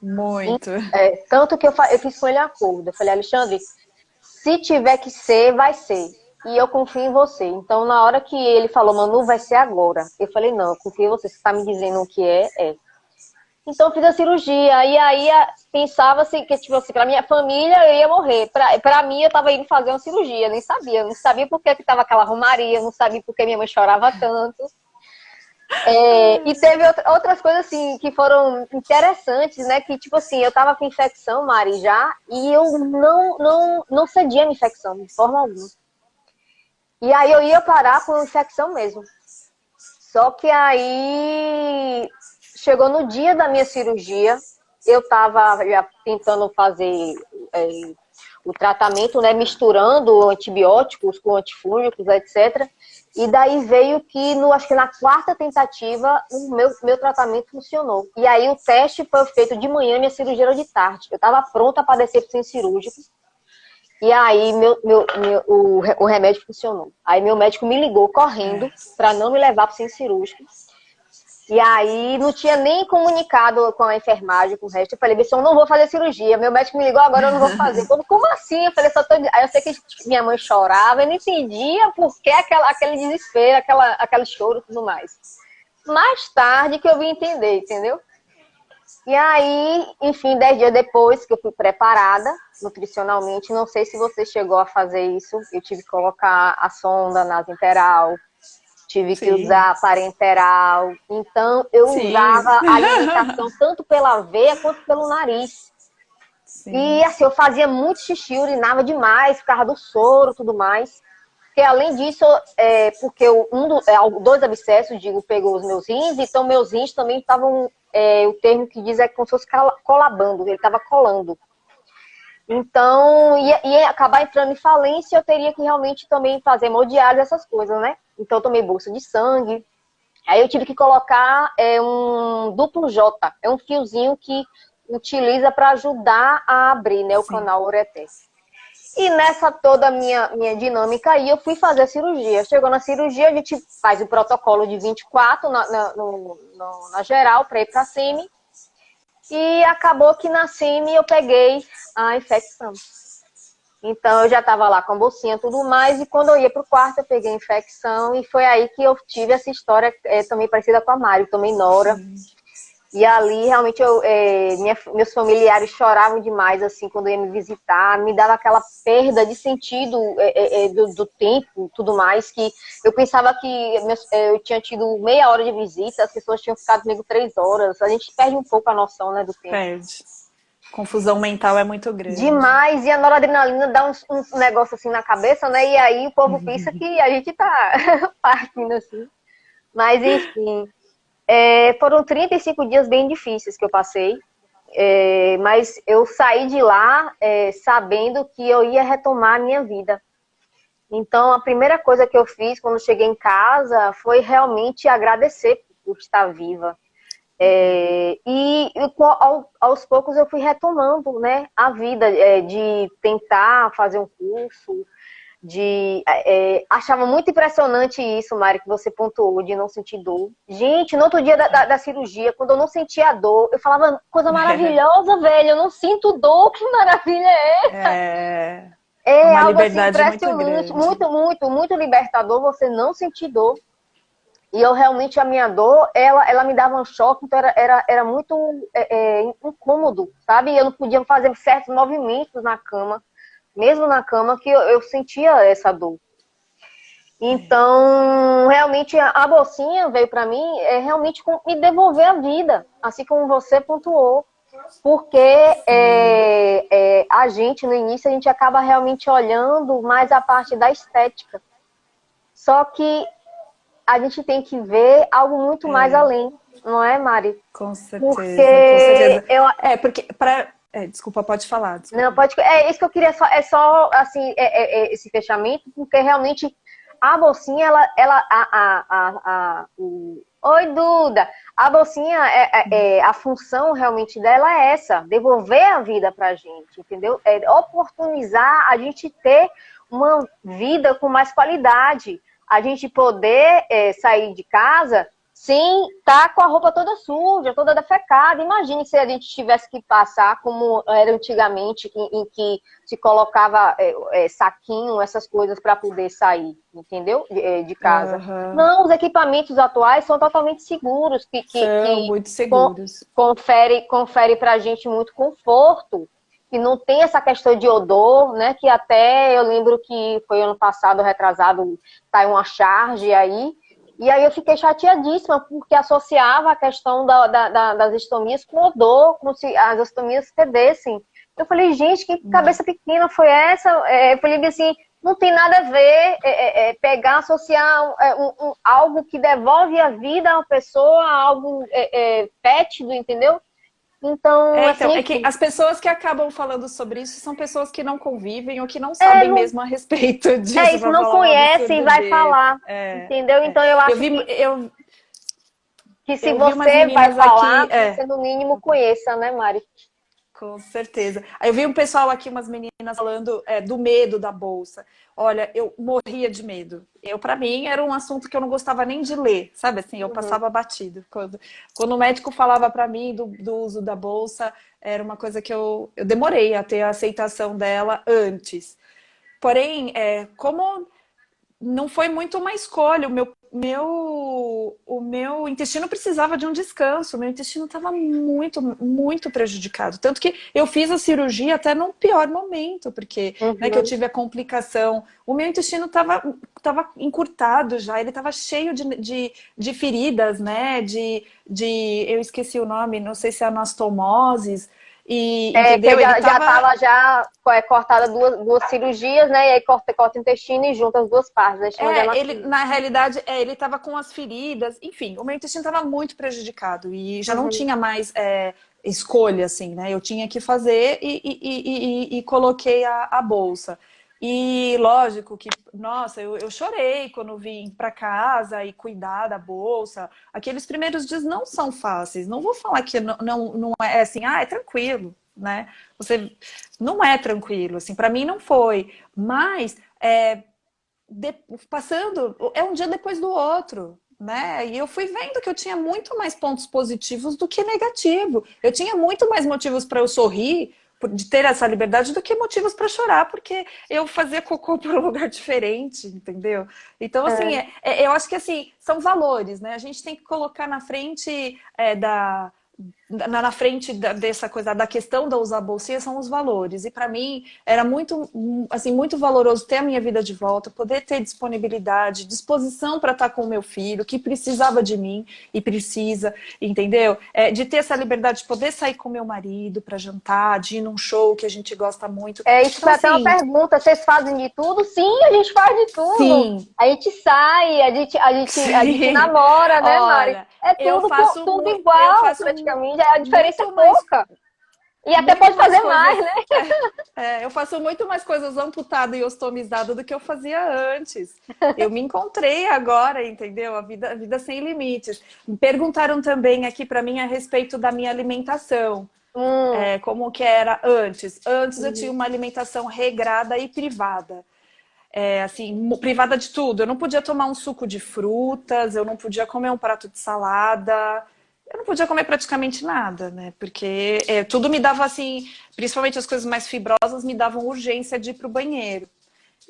Muito. Tanto que eu fiz com ele acordo. Eu falei, Alexandre, se tiver que ser, vai ser. E eu confio em você. Então, na hora que ele falou, Manu, vai ser agora. Eu falei, não, eu confio em você. Você está me dizendo o que é. Então, eu fiz a cirurgia. E aí, pensava assim, que, tipo assim, pra minha família, eu ia morrer. Pra mim, eu tava indo fazer uma cirurgia. Nem sabia. Não sabia por que tava aquela romaria. Não sabia por que minha mãe chorava tanto. E teve outras coisas, assim, que foram interessantes, né? Que, tipo assim, eu tava com infecção, Mari, já. E eu não cedia a infecção, de forma alguma. E aí, eu ia parar com infecção mesmo. Só que aí chegou no dia da minha cirurgia, eu estava já tentando fazer o tratamento, né, misturando antibióticos com antifúngicos, etc. E daí veio que, acho que na 4ª tentativa, o meu tratamento funcionou. E aí o teste foi feito de manhã, minha cirurgia era de tarde. Eu estava pronta para descer para o centro cirúrgico. E aí o remédio funcionou. Aí meu médico me ligou correndo para não me levar para o centro cirúrgico. E aí não tinha nem comunicado com a enfermagem, com o resto. Eu falei, eu não vou fazer cirurgia. Meu médico me ligou, agora eu não vou fazer. Como assim? Eu falei, Aí eu sei que minha mãe chorava, eu não entendia por que aquele desespero, aquele choro e tudo mais. Mais tarde que eu vim entender, entendeu? E aí, enfim, 10 dias depois que eu fui preparada nutricionalmente, não sei se você chegou a fazer isso, eu tive que colocar a sonda nasointeral, tive que usar parenteral, então eu usava a alimentação tanto pela veia quanto pelo nariz. E assim, eu fazia muito xixi, urinava demais, por causa do soro e tudo mais. Porque além disso, porque 2 abscessos, pegou os meus rins, então meus rins também estavam, o termo que diz é como se fosse colabando, ele estava colando. Então, ia acabar entrando em falência, eu teria que realmente também fazer hemodiálise, essas coisas, né? Então, eu tomei bolsa de sangue. Aí eu tive que colocar um duplo J, é um fiozinho que utiliza para ajudar a abrir, né, o canal ureter. E nessa toda a minha dinâmica aí, eu fui fazer a cirurgia. Chegou na cirurgia, a gente faz o protocolo de 24 na geral, para ir para a SEMI. E acabou que na SEMI eu peguei a infecção. Então eu já estava lá com a bolsinha e tudo mais, e quando eu ia para o quarto eu peguei a infecção, e foi aí que eu tive essa história também parecida com a Mari, eu tomei Nora. E ali, realmente, meus familiares choravam demais, assim, quando ia me visitar. Me dava aquela perda de sentido do tempo, tudo mais, que eu pensava que eu tinha tido meia hora de visita, as pessoas tinham ficado comigo 3 horas. A gente perde um pouco a noção, né, do tempo. Perde. Confusão mental é muito grande. Demais, e a noradrenalina dá um negócio assim na cabeça, né? E aí o povo pensa que a gente tá partindo assim. Mas, enfim, foram 35 dias bem difíceis que eu passei. Mas eu saí de lá sabendo que eu ia retomar a minha vida. Então, a primeira coisa que eu fiz quando cheguei em casa foi realmente agradecer por estar viva. Aos poucos eu fui retomando, né, a vida, de tentar fazer um curso, achava muito impressionante isso, Mari, que você pontuou, de não sentir dor. Gente, no outro dia da cirurgia, quando eu não sentia dor, eu falava, coisa maravilhosa, velho, eu não sinto dor, que maravilha é essa? É uma Algo assim liberdade muito impressionante, grande. muito, muito, muito libertador você não sentir dor. E eu realmente, a minha dor, ela me dava um choque, então era muito incômodo, sabe? Eu não podia fazer certos movimentos na cama, mesmo na cama, que eu sentia essa dor. Então, realmente, a bolsinha veio para mim realmente me devolver a vida, assim como você pontuou. Porque a gente, no início, a gente acaba realmente olhando mais a parte da estética. Só que a gente tem que ver algo muito mais além, não é, Mari? Com certeza, com Porque certeza. Porque desculpa, pode falar. não, Desculpa. pode. É isso que eu queria. Só assim, esse fechamento, porque realmente a bolsinha, Oi, Duda. A bolsinha, a função realmente dela é essa, devolver a vida pra gente, entendeu? Oportunizar a gente ter uma vida com mais qualidade, a gente poder sair de casa sem estar com a roupa toda suja, toda defecada. Imagine se a gente tivesse que passar como era antigamente, em que se colocava saquinho, essas coisas para poder sair, entendeu? De casa. Uhum. Não, os equipamentos atuais são totalmente seguros, São muito seguros. confere para a gente muito conforto, que não tem essa questão de odor, né? Que até eu lembro que foi ano passado, retrasado, saiu uma charge aí. E aí eu fiquei chateadíssima, porque associava a questão das estomias com odor, como se as estomias fedessem. Eu falei, gente, que cabeça pequena foi essa? Eu falei assim, não tem nada a ver pegar, associar algo que devolve a vida a uma pessoa, algo fétido, entendeu? Então, assim, É que as pessoas que acabam falando sobre isso são pessoas que não convivem ou que não sabem não, mesmo a respeito disso, isso, para não falar um conhece e absurdo vai desse. falar, entendeu? Então, eu Eu acho vi, que se eu vi umas você vai meninas falar, aqui. você no mínimo conheça, né, Mari? Com certeza. Aí eu vi um pessoal aqui, umas meninas falando do medo da bolsa. Olha, eu morria de medo. Para mim, era um assunto que eu não gostava nem de ler, sabe? Assim, eu passava batido. Quando o médico falava para mim do uso da bolsa, era uma coisa que eu demorei a ter a aceitação dela antes. Porém, como não foi muito uma escolha. O meu intestino precisava de um descanso. O meu intestino estava muito, muito prejudicado. Tanto que eu fiz a cirurgia até no pior momento, porque que eu tive a complicação. O meu intestino estava encurtado já, ele estava cheio de feridas, né? Eu esqueci o nome, não sei se é anastomoses. Que Entendeu? Ele já estava estava cortada duas cirurgias, né? E aí corta o intestino e junta as duas partes, aí chama de Ele, anastomia. na realidade, ele estava com as feridas, enfim, o meu intestino estava muito prejudicado e já não tinha mais escolha, assim, né? Eu tinha que fazer e coloquei a bolsa. E lógico que, nossa, eu chorei quando vim para casa e cuidar da bolsa. Aqueles primeiros dias não são fáceis. Não vou falar que não é assim, é tranquilo, né? Você não é tranquilo, assim, para mim não foi. Mas passando, é um dia depois do outro, né? E eu fui vendo que eu tinha muito mais pontos positivos do que negativo. Eu tinha muito mais motivos para eu sorrir, de ter essa liberdade, do que motivos para chorar, porque eu fazia cocô para um lugar diferente, entendeu? Então, assim, eu acho que assim, são valores, né? A gente tem que colocar na frente na frente dessa coisa, da questão da usar bolsinha, são os valores. E para mim era muito, assim, muito valoroso ter a minha vida de volta, poder ter disponibilidade, disposição para estar com o meu filho, que precisava de mim e precisa, entendeu? De ter essa liberdade de poder sair com meu marido para jantar, de ir num show que a gente gosta muito. Isso Então, foi até uma assim, pergunta, vocês fazem de tudo? Sim, a gente faz de tudo. sim, A gente sai, a gente sim. namora, né, Mari? Olha, É eu tudo, faço tudo muito, eu igual, faço praticamente. A diferença é muito mais, pouca. E até muito pode mais fazer coisas. mais, né? Eu faço muito mais coisas amputada e ostomizada do que eu fazia antes. Eu me encontrei agora, entendeu? A vida sem limites. Me perguntaram também aqui para mim a respeito da minha alimentação. Como que era antes. Antes eu tinha uma alimentação regrada e privada. Assim, privada de tudo. Eu não podia tomar um suco de frutas, eu não podia comer um prato de salada, eu não podia comer praticamente nada, né? Porque tudo me dava assim, principalmente as coisas mais fibrosas, me davam urgência de ir para o banheiro.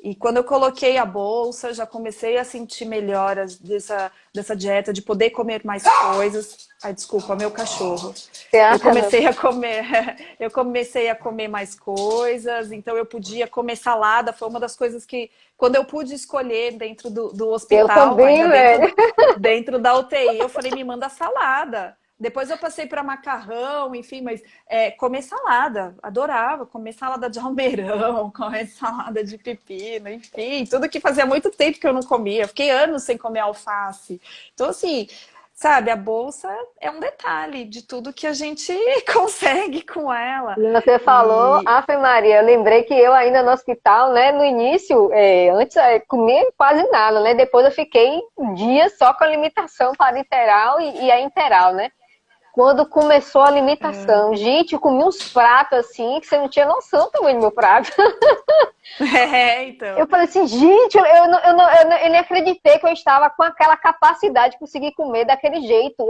E quando eu coloquei a bolsa, já comecei a sentir melhoras dessa dieta, de poder comer mais coisas. Ai, desculpa, meu cachorro. Eu comecei a comer mais coisas, então eu podia comer salada, foi uma das coisas que, quando eu pude escolher dentro do Eu hospital, também, ainda velho. dentro da UTI, eu falei, me manda salada. Depois eu passei para macarrão, enfim, mas comer salada, adorava comer salada de almeirão, comer salada de pepino, enfim, tudo que fazia muito tempo que eu não comia. Eu fiquei anos sem comer alface. Então, assim, sabe, a bolsa é um detalhe de tudo que a gente consegue com ela. Você falou, E Ave Maria, eu lembrei que eu ainda no hospital, né, no início, antes comia quase nada, né, depois eu fiquei dias só com a limitação parenteral e a enteral, né. Quando começou a limitação, gente, eu comi uns pratos assim, que você não tinha noção do tamanho do meu prato. então. Eu falei assim, gente, eu nem acreditei que eu estava com aquela capacidade de conseguir comer daquele jeito.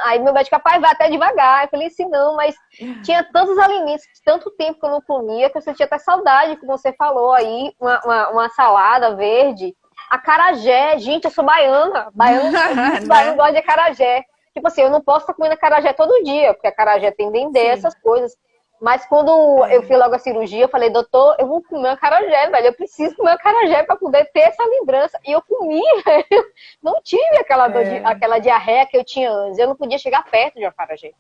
Aí meu médico, rapaz, vai até devagar. Eu falei assim, não, mas tinha tantos alimentos, tanto tempo que eu não comia, que eu sentia até saudade, como você falou aí, uma salada verde. Acarajé, gente, eu sou baiana. Baiano Né? gosta de acarajé. Tipo assim, eu não posso estar comendo acarajé todo dia, porque acarajé tem dendê, Sim. essas coisas. Mas quando eu fiz logo a cirurgia, eu falei, doutor, eu vou comer acarajé, velho. Eu preciso comer acarajé para poder ter essa lembrança. E eu comi, velho. Não tive aquela diarreia que eu tinha antes. Eu não podia chegar perto de acarajé.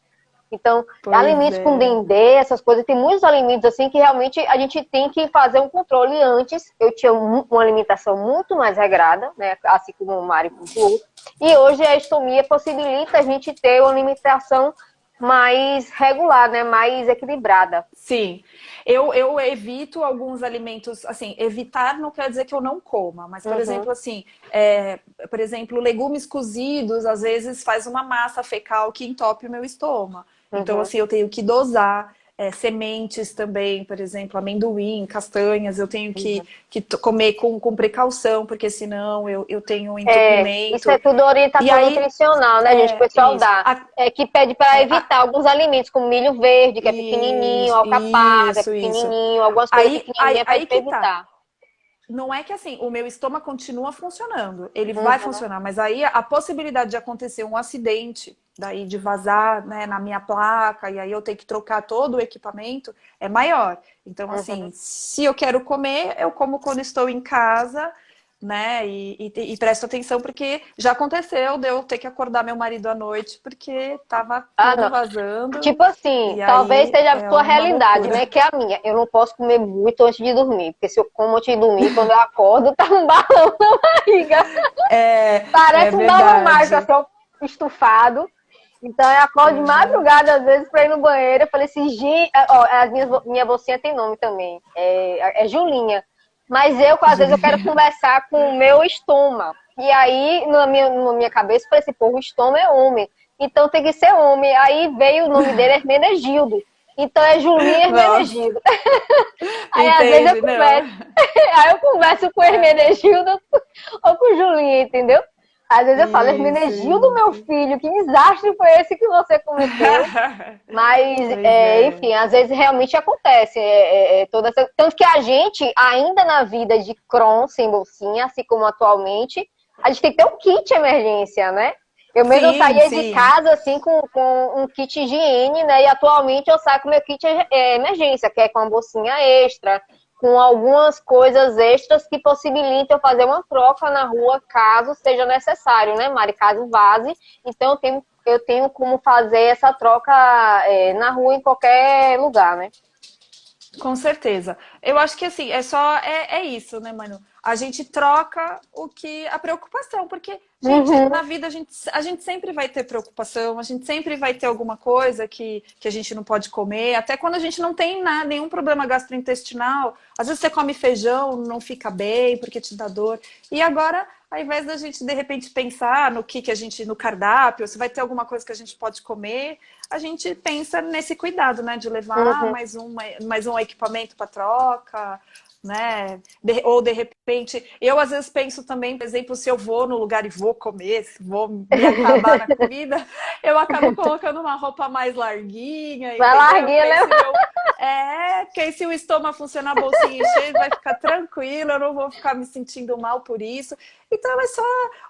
Então, Pois alimentos com é. dendê, essas coisas, tem muitos alimentos assim que realmente a gente tem que fazer um controle antes. Eu tinha uma alimentação muito mais regrada, né? Assim como o Mário pontuou. E hoje a estomia possibilita a gente ter uma alimentação mais regular, né? Mais equilibrada. Sim, eu evito alguns alimentos, assim, evitar não quer dizer que eu não coma, mas, por Uhum, exemplo, assim, por exemplo, legumes cozidos, às vezes faz uma massa fecal que entope o meu estômago. Então, uhum. assim, eu tenho que dosar. Sementes também, por exemplo, amendoim, castanhas, eu tenho que comer com precaução, porque senão eu tenho um Isso é entupimento. tudo E orientação aí, nutricional, né, gente? O pessoal isso. dá. Que pede para É, a- evitar alguns alimentos, como milho verde, que é pequenininho, alcaparra, é isso. pequenininho, algumas coisas pequenininhas pede Aí para que tá. evitar. Não é que assim, o meu estômago continua funcionando, ele vai Uhum. funcionar, mas aí a possibilidade de acontecer um acidente, daí de vazar, né, na minha placa, e aí eu ter que trocar todo o equipamento, é maior. Então, assim, Uhum. se eu quero comer, eu como quando estou em casa, né, e presto atenção, porque já aconteceu de eu ter que acordar meu marido à noite, porque tava Ah, tudo não. vazando, Tipo assim, e aí aí seja a é tua uma realidade, loucura. né? Que é a minha. Eu não posso comer muito antes de dormir, porque se eu como antes de dormir, quando eu acordo, tá um balão na barriga. É Parece um balão mágico, verdade. assim, ó, estufado. Então eu acordo de Uhum. madrugada, às vezes, pra ir no banheiro. Eu falei assim, gente, ó, minha bolsinha tem nome também. É Julinha. Mas às vezes, eu quero Julinha. conversar com o meu estômago. E aí, na minha cabeça, eu falei assim, pô, o estômago é homem. Então tem que ser homem. Aí veio o nome dele, Hermenegildo. Então é Julinha Nossa, Hermenegildo. Aí às vezes eu entende? Não. converso. Aí eu converso com o Hermenegildo ou com o Julinha, entendeu? Às vezes eu falo, Isso, Hermenegildo, meu isso. filho, que desastre foi esse que você cometeu? Mas, Pois é. enfim, às vezes realmente acontece. Tanto que a gente, ainda na vida de Crohn, sem bolsinha, assim como atualmente, a gente tem que ter um kit emergência, né? Eu mesmo Sim, saía de sim. casa, assim, com um kit higiene, né? E atualmente eu saio com meu kit emergência, que é com uma bolsinha extra, com algumas coisas extras que possibilitam eu fazer uma troca na rua, caso seja necessário, né, Mari? Caso vaze. Então eu tenho como fazer essa troca na rua, em qualquer lugar, né? Com certeza. Eu acho que assim, é isso, né, mano? A gente troca a preocupação, porque, gente, Uhum, na vida a gente sempre vai ter preocupação, a gente sempre vai ter alguma coisa que a gente não pode comer, até quando a gente não tem nada, nenhum problema gastrointestinal. Às vezes você come feijão, não fica bem porque te dá dor. E agora, ao invés da gente de repente pensar no que a gente, no cardápio, se vai ter alguma coisa que a gente pode comer, a gente pensa nesse cuidado, né, de levar uhum. mais um equipamento para troca, né? Ou de repente, eu às vezes penso também, por exemplo, se eu vou no lugar e vou comer, se vou me acabar na comida, eu acabo colocando uma roupa mais larguinha, Vai entendeu? larguinha, Porque aí né? se meu porque aí se o estômago funcionar, a bolsinha encher, vai ficar tranquilo, eu não vou ficar me sentindo mal por isso. Então é só,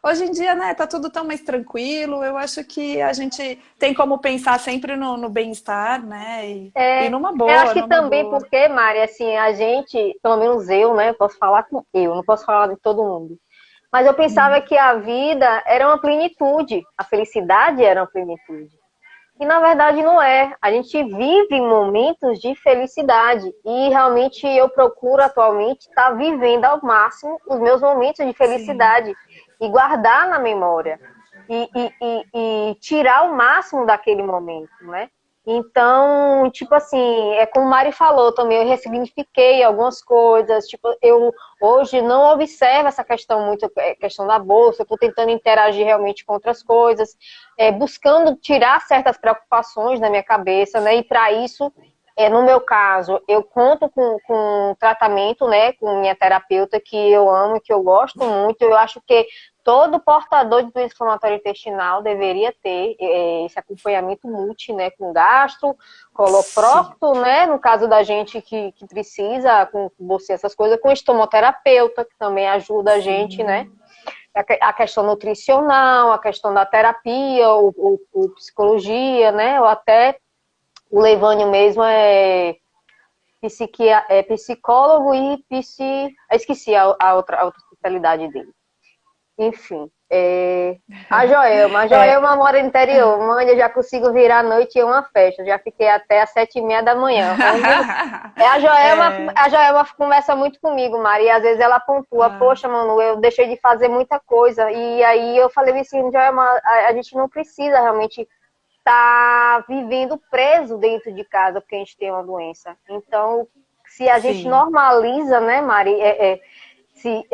hoje em dia, né, tá tudo tão mais tranquilo. Eu acho que a gente tem como pensar sempre no bem-estar, né? E É, eu acho que numa também boa. porque, Mari, assim, a gente, pelo menos eu, né, posso falar com eu, não posso falar de todo mundo. Mas eu pensava que a vida era uma plenitude, a felicidade era uma plenitude. E na verdade não é. A gente vive momentos de felicidade e realmente eu procuro atualmente estar vivendo ao máximo os meus momentos de Sim, felicidade e guardar na memória e tirar o máximo daquele momento, né? Então, tipo assim, é como o Mari falou também, eu ressignifiquei algumas coisas, tipo, eu hoje não observo essa questão muito, questão da bolsa, eu estou tentando interagir realmente com outras coisas, buscando tirar certas preocupações da minha cabeça, né? E para isso, no meu caso, eu conto com tratamento, né? Com minha terapeuta, que eu amo, que eu gosto muito. Eu acho que todo portador de doença inflamatória intestinal deveria ter esse acompanhamento multi, né? Com gastro, sim. coloprocto, né? No caso da gente que precisa, com você, essas coisas, com estomoterapeuta, que também ajuda a gente, né? Sim. A questão nutricional, a questão da terapia, ou psicologia, né? Ou até o Levânio mesmo é psicólogo e esqueci a outra especialidade dele. Enfim, a É, Joelma mora no interior. Mãe, eu já consigo virar a noite em uma festa. Já fiquei até às 7h30 da manhã. é, A Joelma conversa muito comigo, Maria, e às vezes ela pontua, ah, poxa, mano, eu deixei de fazer muita coisa. E aí eu falei assim, Joelma, a gente não precisa realmente estar vivendo preso dentro de casa porque a gente tem uma doença. Então, se a gente sim. normaliza, né, Mari, se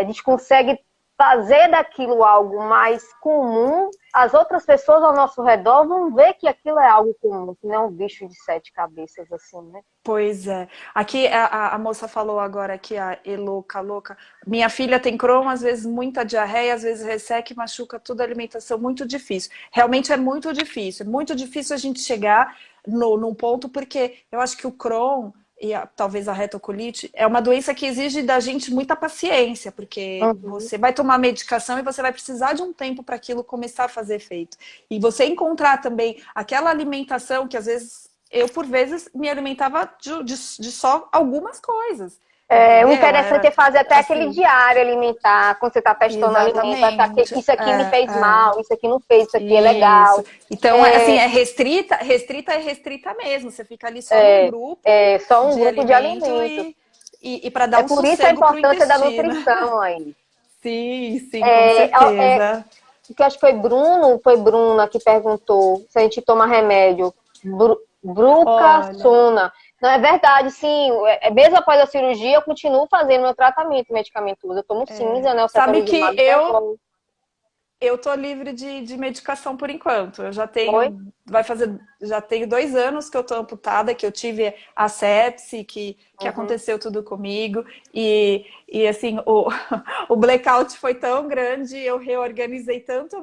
a gente consegue fazer daquilo algo mais comum, as outras pessoas ao nosso redor vão ver que aquilo é algo comum, que não é um bicho de sete cabeças, assim, né? Pois é. Aqui a moça falou agora que a Eloca, louca. Minha filha tem Crohn, às vezes muita diarreia, às vezes resseca, machuca tudo, alimentação muito difícil. Realmente é muito difícil. É muito difícil a gente chegar num ponto, porque eu acho que o Crohn e talvez a retocolite é uma doença que exige da gente muita paciência, porque Uhum. você vai tomar medicação e você vai precisar de um tempo para aquilo começar a fazer efeito. E você encontrar também aquela alimentação que às vezes eu, por vezes, me alimentava de só algumas coisas, O entendeu? interessante Era é fazer até aquele assim, diário alimentar, quando você está testando alimento, exatamente. isso aqui me fez mal, isso aqui não fez, isso aqui é Isso. legal. Então, assim, É, é restrita mesmo. Você fica ali só num grupo só um de grupo de alimento alimentos. e para dar É um por isso a sossego para o importância da intestino. nutrição aí. Sim, sim, com É, é, certeza. que acho que foi Bruna que perguntou se a gente toma remédio. Olha, Brucassona. Não, é verdade, sim. Mesmo após a cirurgia, eu continuo fazendo meu tratamento medicamentoso. Eu tomo cinza, né? O sabe que cetrizumab até agora. eu tô livre de medicação por enquanto. Eu já Foi? tenho, já tenho 2 anos que eu tô amputada, que eu tive a sepse, que Uhum. aconteceu tudo comigo. E assim, o blackout foi tão grande, eu reorganizei tanto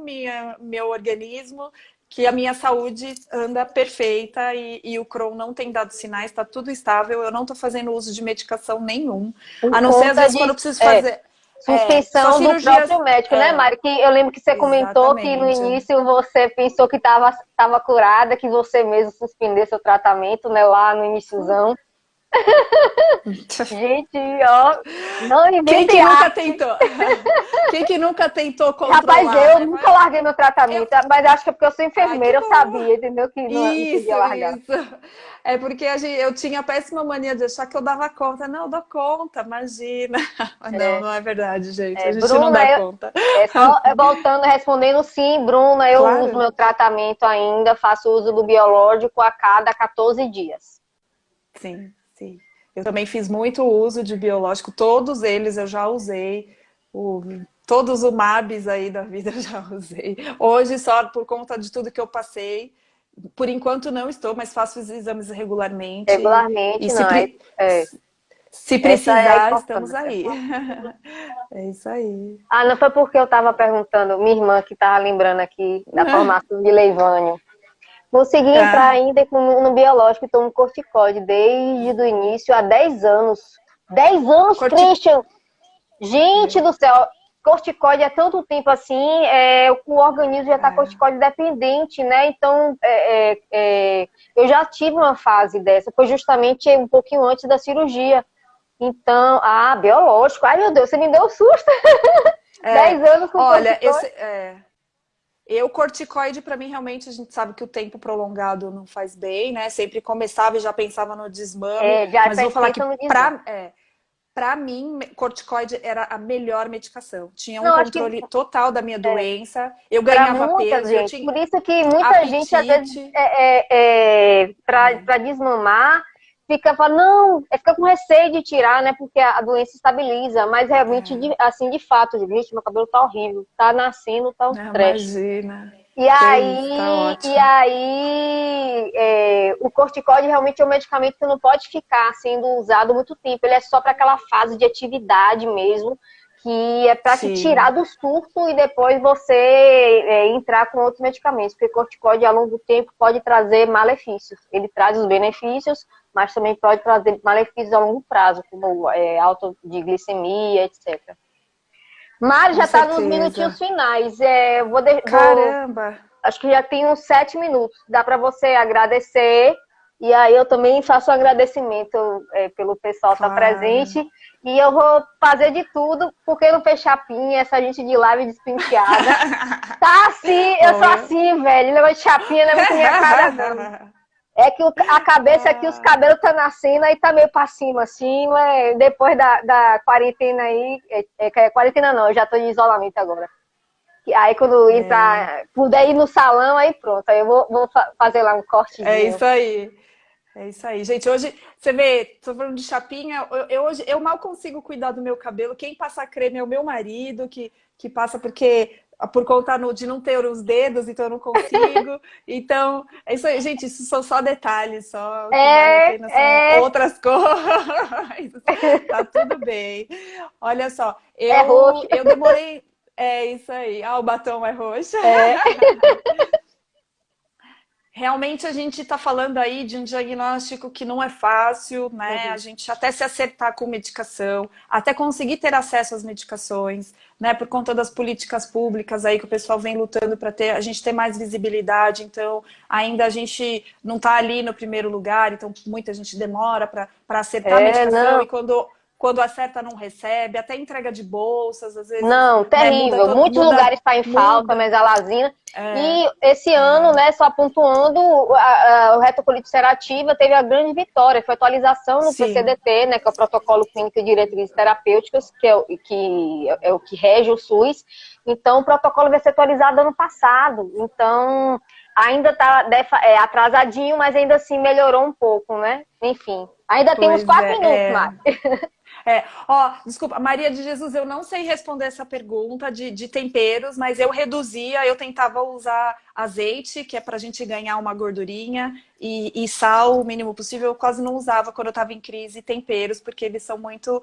meu organismo, que a minha saúde anda perfeita e o Crohn não tem dado sinais, está tudo estável. Eu não tô fazendo uso de medicação nenhum. Por A não ser, às conta vezes, quando de. eu preciso fazer. só suspensão do cirurgias... próprio médico, né, Mari? Que eu lembro que você comentou que no Exatamente. início você pensou que estava curada, que você mesmo suspendeu seu tratamento, né, lá no iníciozão. Gente, ó, não Quem invente que nunca arte. tentou? Quem que nunca tentou Rapaz, controlar, eu né? nunca larguei meu Eu... tratamento, mas acho que é porque eu sou Ai, que enfermeira, eu bom! sabia, entendeu? Que não Isso, podia largar. isso. É porque eu tinha a péssima mania de achar que eu dava conta. Não, eu dou conta, imagina. Não, É, não é verdade, gente. A gente não Bruna, dá conta. só voltando, respondendo sim, Bruna, eu uso Claro. meu tratamento ainda, faço uso do biológico a cada 14 dias. Sim, sim. Eu também fiz muito uso de biológico, todos eles eu já usei. O, todos os MABs aí da vida eu já usei. Hoje, só por conta de tudo que eu passei, por enquanto não estou, mas faço os exames regularmente. E Regularmente, não, se essa é a precisar, estamos importância. aí. É isso aí. Ah, não foi porque eu estava perguntando, minha irmã que estava lembrando aqui da formação de Leivânio. Consegui entrar Ah, ainda no biológico e tomo corticoide desde o início há 10 anos. 10 anos, corti... Christian! Gente é, do céu, corticoide é tanto tempo assim, o organismo já está corticoide dependente, né? Então, eu já tive uma fase dessa, foi justamente um pouquinho antes da cirurgia. Então, biológico, ai meu Deus, você me deu um susto. 10 anos com olha, corticoide. eu, corticoide, para mim, realmente, a gente sabe que o tempo prolongado não faz bem, né? Sempre começava e já pensava no desmame, Já mas vou falar que pensa no desmame. para mim, corticoide era a melhor medicação. Tinha um Não, acho que controle total da minha é, doença, eu para ganhava muita peso, eu gente. tinha Por isso que muita gente, às vezes, apetite. para desmamar, fica falando, não, fica com receio de tirar, né? Porque a doença estabiliza. Mas realmente, assim, de fato, gente, meu cabelo tá horrível. Tá nascendo, tá um Não, trash. imagina. E Que isso, tá aí, e ótimo. aí o corticóide realmente é um medicamento que não pode ficar sendo usado muito tempo. Ele é só para aquela fase de atividade mesmo, que é para te Sim, tirar do surto e depois você entrar com outros medicamentos. Porque corticóide a longo tempo pode trazer malefícios. Ele traz os benefícios, mas também pode trazer malefícios a longo prazo, como alta de glicemia, etc. Mari com já está nos certeza. minutinhos finais. Caramba! Acho que já tem uns 7 minutos. Dá para você agradecer. E aí eu também faço um agradecimento pelo pessoal estar Claro. presente. E eu vou fazer de tudo, porque não fez chapinha, essa gente de live despenteada. Tá assim, eu Bom, sou assim, velho. Negócio de chapinha não é muito minha cara, não. É que a cabeça aqui, os Ah, cabelos tá nascendo, aí tá meio pra cima, assim, mas depois da quarentena aí, quarentena não, eu já tô de isolamento agora. Aí quando entrar, puder ir no salão, aí pronto. Aí eu vou fazer lá um é cortezinho. isso aí. É isso aí, gente. Hoje, você vê, tô falando de chapinha, hoje eu mal consigo cuidar do meu cabelo. Quem passa creme é o meu marido, que passa porque por conta de não ter os dedos, então eu não consigo. Então, é isso aí, gente. Isso são só detalhes, só o que vale a É, pena são é, outras coisas. Tá tudo bem. Olha só, é roxo. eu demorei. É isso aí. Ah, o batom é roxo. É, Realmente a gente está falando aí de um diagnóstico que não é fácil, né? A uhum. gente até se acertar com medicação, até conseguir ter acesso às medicações, né? Por conta das políticas públicas aí que o pessoal vem lutando para ter, a gente ter mais visibilidade. Então, ainda a gente não está ali no primeiro lugar, então muita gente demora para acertar a medicação Não. e quando acerta não recebe, até entrega de bolsas, às vezes, Não, né? Muda, terrível. Muitos lugares está em falta, muda. mesalazina. E esse ano, né, só pontuando, o Retocolite Ulcerativa teve a grande vitória, foi a atualização no Sim, PCDT, né, que é o Protocolo Clínico de Diretrizes Terapêuticas, que é o que rege o SUS. Então, o protocolo vai ser atualizado ano passado. Então, ainda está atrasadinho, mas ainda assim melhorou um pouco, né? Enfim, ainda tem uns pois 4 minutos, Mari. Desculpa, Maria de Jesus, eu não sei responder essa pergunta de temperos, mas eu reduzia, eu tentava usar azeite, que é para a gente ganhar uma gordurinha, e sal, o mínimo possível. Eu quase não usava quando eu estava em crise temperos, porque eles são muito.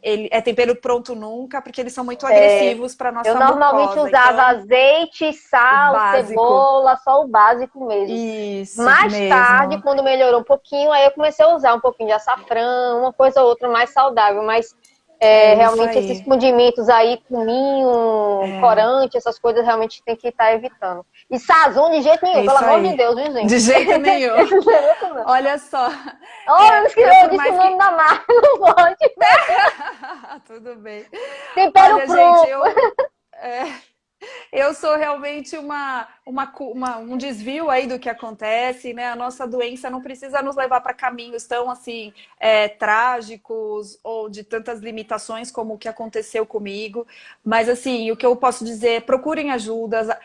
É tempero pronto nunca, porque eles são muito agressivos para Eu nossa normalmente mucosa. usava Então, azeite, o sal, básico. cebola, só o básico mesmo. Isso Mais tarde, mesmo. quando melhorou um pouquinho, aí eu comecei a usar um pouquinho de açafrão, uma coisa ou outra mais saudável. Mas É isso Realmente esses aí. condimentos aí, cominho, É, corante, essas coisas realmente tem que estar evitando. E sazon de jeito nenhum, é pelo isso amor de aí. Deus, viu, De gente? jeito nenhum. Esse negócio não. Olha só, Oh, eu, esqueci, eu por disse o mais nome que... da marca, não pode. Tudo bem. Tempero Olha, gente, pronto. eu sou realmente um desvio aí do que acontece, né? A nossa doença não precisa nos levar para caminhos tão assim trágicos ou de tantas limitações como o que aconteceu comigo. Mas assim, o que eu posso dizer, procurem ajuda.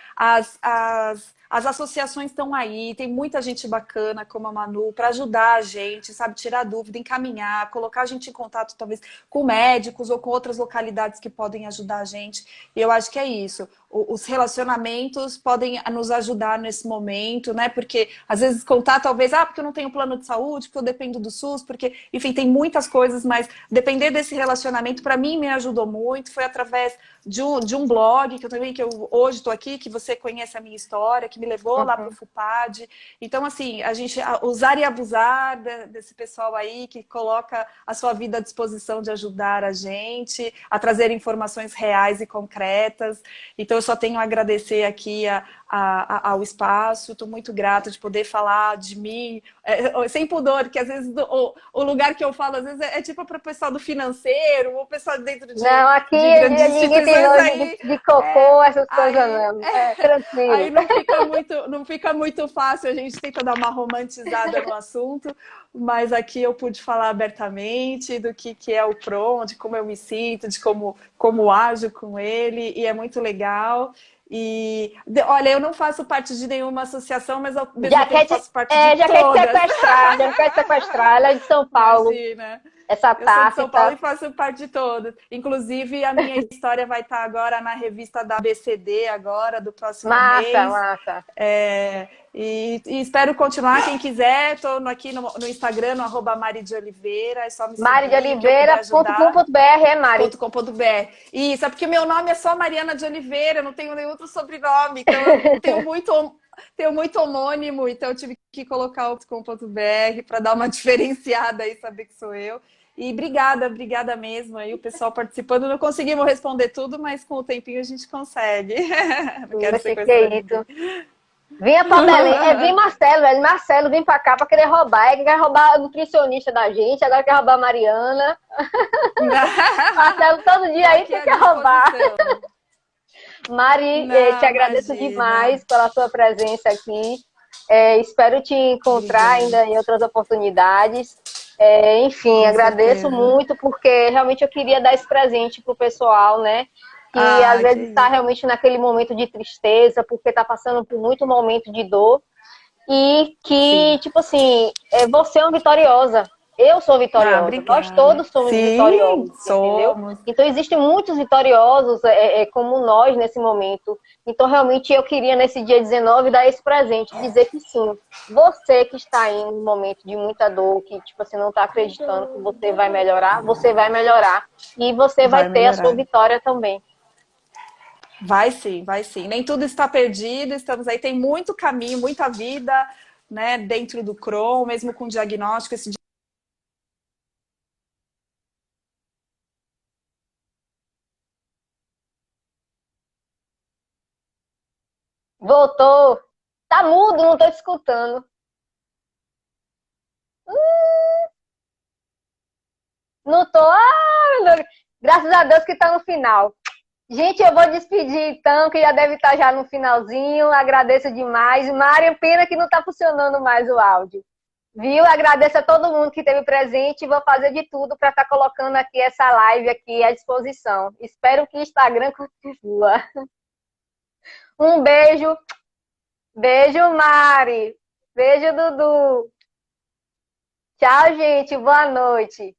As associações estão aí, tem muita gente bacana como a Manu para ajudar a gente, sabe, tirar dúvida, encaminhar, colocar a gente em contato talvez com médicos ou com outras localidades que podem ajudar a gente. E eu acho que é isso. Os relacionamentos podem nos ajudar nesse momento, né? Porque às vezes contar talvez, porque eu não tenho plano de saúde, porque eu dependo do SUS, porque, enfim, tem muitas coisas, mas depender desse relacionamento, para mim, me ajudou muito. Foi através de um blog que eu hoje estou aqui, que você conhece a minha história, que me levou lá para o Uhum. FUPAD. Então, assim, a gente usar e abusar desse pessoal aí que coloca a sua vida à disposição de ajudar a gente, a trazer informações reais e concretas. Então, eu só tenho a agradecer aqui ao espaço. Estou muito grata de poder falar de mim, sem pudor, que às vezes o lugar que eu falo, às vezes é tipo para o pessoal do financeiro, ou o pessoal dentro Não, aqui de grandes ninguém tem instituições, nojo aí, de cocô, essas coisas aí, não. Tranquilo. aí não fica muito fácil, a gente tenta dar uma romantizada no assunto, mas aqui eu pude falar abertamente do que é o Crohn, de como eu me sinto, de como ajo com ele, e é muito legal. E olha, eu não faço parte de nenhuma associação, mas ao mesmo Já quer tempo te, faço parte de já quer te todas. sequestrar, já quer te sequestrar. Ela é de São Paulo, Imagina. essa Eu sou de São Paulo Tácita. e faço parte de todas. Inclusive, a minha história vai estar agora na revista da ABCD, agora, do próximo Massa, mês. massa. E espero continuar. Quem quiser, estou aqui no Instagram, no @Mari de Oliveira. É só me seguir, o que eu puder ajudar. marideoliveira.com.br, Mari. .com.br. Isso, é porque meu nome é só Mariana de Oliveira, eu não tenho nenhum outro sobrenome, então eu tenho muito homônimo, então eu tive que colocar o .com.br para dar uma diferenciada e saber que sou eu. E obrigada mesmo aí, o pessoal participando. Não conseguimos responder tudo, mas com o tempinho a gente consegue. Não quero Oxe, que sequestrar ninguém. isso. Vinha pra Belém. Vem Marcelo, velho. Marcelo vem pra cá pra querer roubar. Ele quer roubar a nutricionista da gente, agora quer roubar a Mariana. Marcelo todo dia Tô aí aqui que à quer roubar. disposição. Mari, te Não, agradeço imagina. demais pela sua presença aqui. Espero te encontrar Obrigada, ainda em outras oportunidades. Enfim, com agradeço certeza. muito, porque realmente eu queria dar esse presente para o pessoal, né? Que às Que vezes está isso. realmente naquele momento de tristeza, porque está passando por muito momento de dor. E que, Sim. tipo assim, você é uma vitoriosa. Eu sou vitoriosa. Nós Obrigada. todos somos Sim, vitoriosos, entendeu? somos. Então, existem muitos vitoriosos como nós nesse momento. Então, realmente, eu queria, nesse dia 19, dar esse presente, dizer que sim, você que está aí num momento de muita dor, que, tipo, você não está acreditando que você vai melhorar. E você vai Vai ter a sua melhorar. vitória também. Vai sim, vai sim. Nem tudo está perdido, estamos aí, tem muito caminho, muita vida, né, dentro do Crohn, mesmo com diagnóstico, esse Voltou. Tá mudo, não tô te escutando. Não tô. Graças a Deus que tá no final. Gente, eu vou despedir então, que já deve estar já no finalzinho. Agradeço demais. Mário, pena que não tá funcionando mais o áudio. Viu? Agradeço a todo mundo que esteve presente e vou fazer de tudo para estar colocando aqui essa live aqui à disposição. Espero que o Instagram continue. Um beijo. Beijo, Mari. Beijo, Dudu. Tchau, gente. Boa noite.